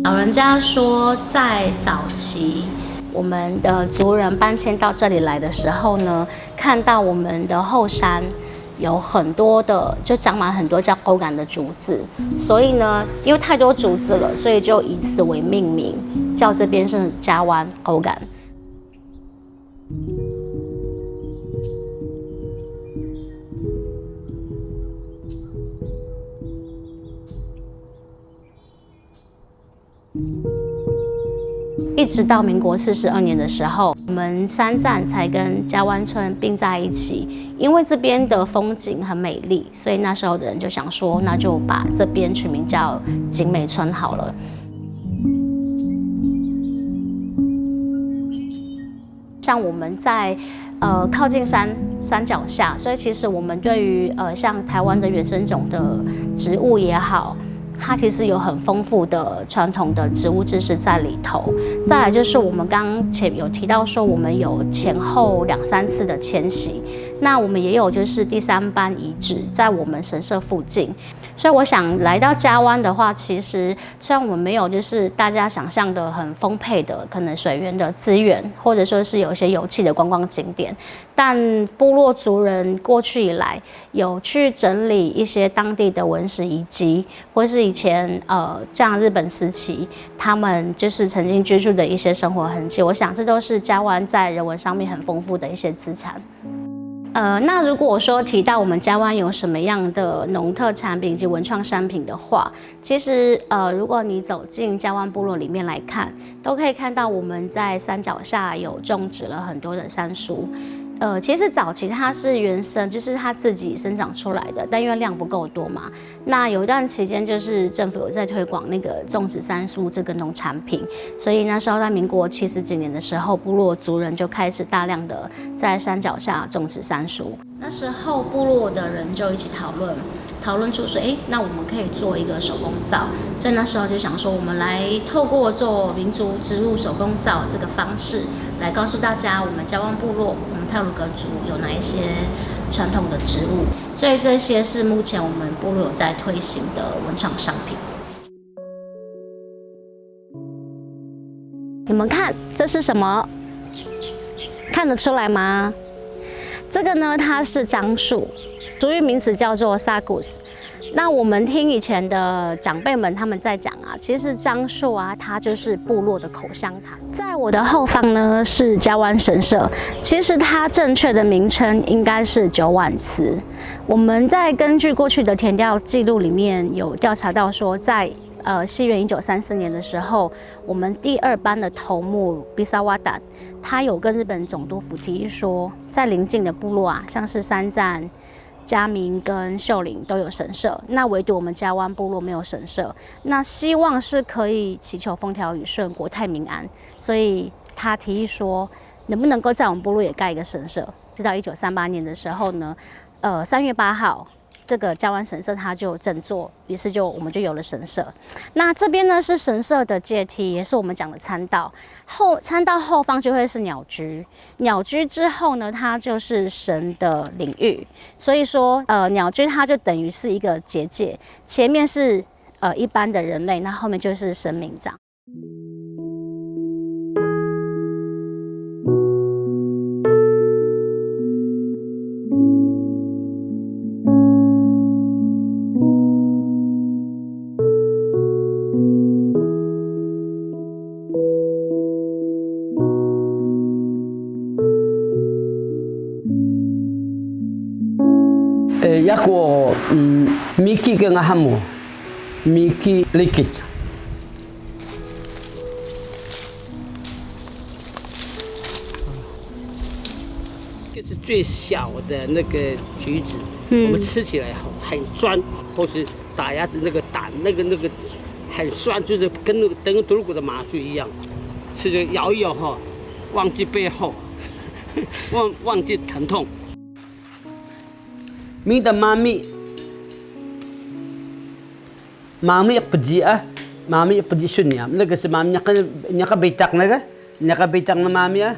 老人家说，在早期我们的族人搬迁到这里来的时候呢，看到我们的后山有很多的，就长满很多叫勾杆的竹子，所以呢，因为太多竹子了，所以就以此为命名，叫这边是嘉湾勾杆。一直到民国42年的时候，我们三站才跟嘉湾村并在一起。因为这边的风景很美丽，所以那时候的人就想说，那就把这边取名叫景美村好了。像我们在靠近山脚下，所以其实我们对于像台湾的原生种的植物也好，它其实有很丰富的传统的植物知识在里头。再来就是我们刚前有提到说，我们有前后2、3次的迁徙，那我们也有就是第3班遗址在我们神社附近。所以我想来到嘉湾的话，其实虽然我们没有就是大家想象的很丰沛的可能水源的资源，或者说是有一些油气的观光景点，但部落族人过去以来有去整理一些当地的文史遗迹，或是以前像日本时期他们就是曾经居住的一些生活痕迹，我想这都是嘉湾在人文上面很丰富的一些资产。那如果说提到我们嘉湾有什么样的农特产品以及文创商品的话，其实如果你走进嘉湾部落里面来看，都可以看到我们在山脚下有种植了很多的杉树。其实早期它是原生，就是它自己生长出来的，但因为量不够多嘛，那有一段期间就是政府有在推广那个种植杉树这个农产品，所以那时候在民国70几年的时候，部落族人就开始大量的在山脚下种植杉树。那时候部落的人就一起讨论出说，那我们可以做一个手工皂，所以那时候就想说，我们来透过做民族植物手工皂这个方式，来告诉大家我们嘉湾部落，我们太鲁阁族有哪一些传统的植物，所以这些是目前我们部落有在推行的文创商品。你们看这是什么？看得出来吗？这个呢，它是樟树，族语名字叫做 Sagus。那我们听以前的长辈们他们在讲啊，其实樟树啊，它就是部落的口香糖。在我的后方呢是嘉湾神社，其实它正确的名称应该是九碗祠。我们在根据过去的田调记录里面有调查到说，在西元1934年的时候，我们第2班的头目比萨瓦达，他有跟日本总督府提议说，在邻近的部落啊，像是三站、嘉明跟秀林都有神社，那唯独我们嘉湾部落没有神社。那希望是可以祈求风调雨顺、国泰民安，所以他提议说，能不能够在我们部落也盖一个神社？直到1938年的时候呢，3月8号。这个嘉湾神社它就振作，于是我们就有了神社。那这边呢是神社的阶梯，也是我们讲的参道。参道后方就会是鸟居，鸟居之后呢，它就是神的领域。所以说，鸟居它就等于是一个结界，前面是一般的人类，那后面就是神明这样。Yako Miki跟阿姆 Miki Liquid， 这是最小的那个橘子。我们吃起来很酸，或是打鸭子那个胆那个很酸，就是跟那个等德国的麻醉一样，吃着摇一摇哈，忘记背后，忘记疼痛。Minta mami pergi mami pergi sunyam. Naga si mami nyaka betak naga, nyaka betak na mami ah.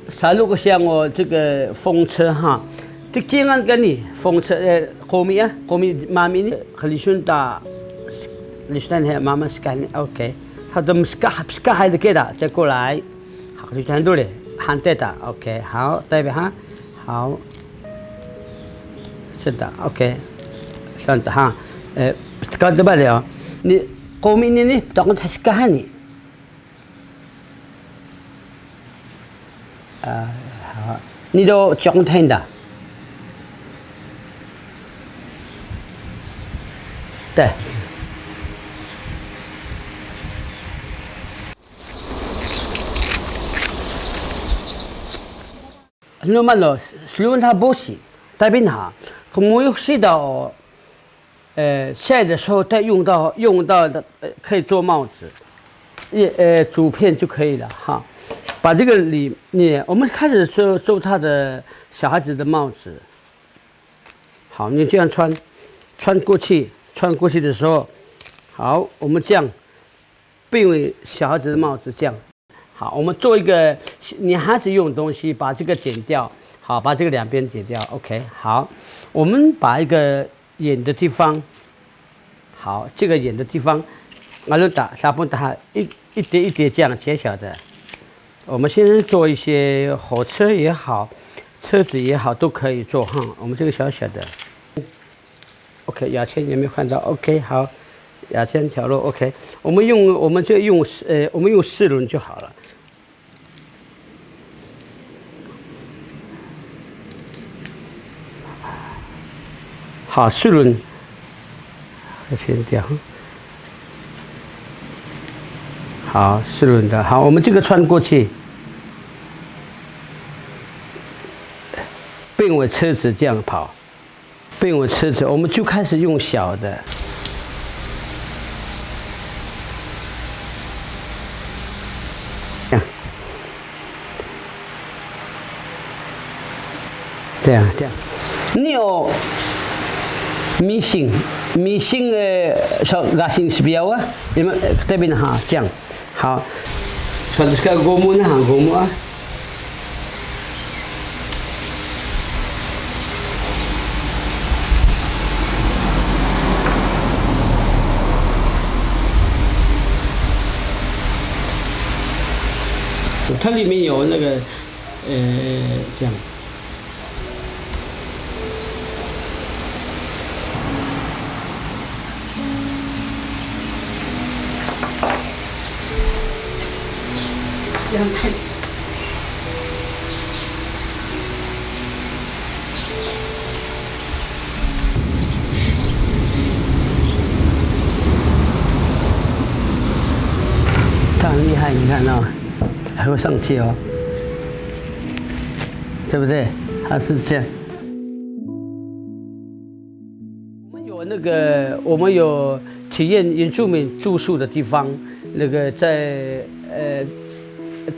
Selalu kesiang这个风车哈，这今晚跟你风车komi mami ni khalisun ta listan hai mama sekali OK， 他的ska还是给的，再过来，好就全都嘞，喊对的 OK， 好，代表哈，好，是的 OK， 是的哈，sekarang tebal ya， 你komi ni jangan ska ni。好，你都讲听的，对。Normal咯，slow它不行，代表它，可没有洗到，晒的时候再用到的，可以做帽子，竹片就可以了哈。把这个我们开始收他的小孩子的帽子。好，你这样穿过去的时候，好，我们这样变为小孩子的帽子这样。好，我们做一个女孩子用的东西，把这个剪掉。好，把这个两边剪掉。OK， 好，我们把一个眼的地方，好，这个眼的地方，完了下部打一叠一叠这样切小的。我们现在做一些火车也好，车子也好，都可以做哈。我们这个小小的 ，OK， 牙签有没有看到 ？OK， 好，牙签条路 OK。我们用4轮就好了。好，4轮，偏掉。好，4轮的，好，我们这个穿过去，变为车子这样跑，变为车子，我们就开始用小的，这样，你有迷信小牙星是不要啊？你们这边哈这样。好，穿这个gomu呢，喊gomu啊。它里面有那个这样。这样太直。他很厉害，你看到、还会上去哦，对不对？它是这样。我们有体验原住民住宿的地方，那个在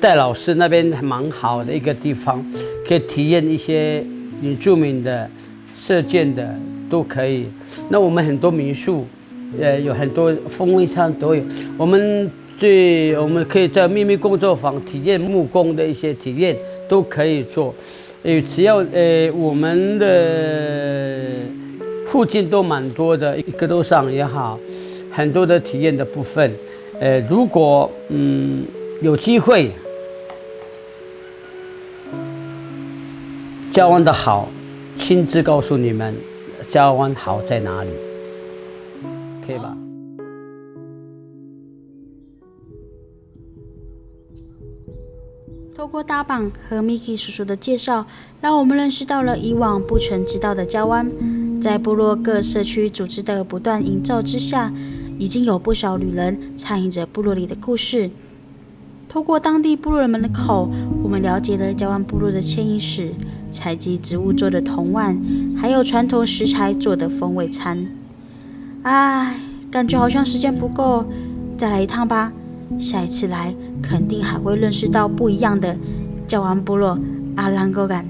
戴老师那边还蛮好的一个地方，可以体验一些原住民的射箭的都可以。那我们很多民宿，有很多风味餐都有。我们可以在秘密工作坊体验木工的一些体验都可以做。只要我们的附近都蛮多的，一个路上也好，很多的体验的部分。如果有机会，嘉湾的好，亲自告诉你们，嘉湾好在哪里，可以吧？透过大榜和 Miki 叔叔的介绍，让我们认识到了以往不曾知道的嘉湾。在部落各社区组织的不断营造之下，已经有不少旅人参与着部落里的故事。透过当地部落人们的口，我们了解了嘉湾部落的迁移史、采集植物做的铜碗，还有传统食材做的风味餐。唉，感觉好像时间不够，再来一趟吧。下一次来，肯定还会认识到不一样的嘉湾部落阿兰哥感。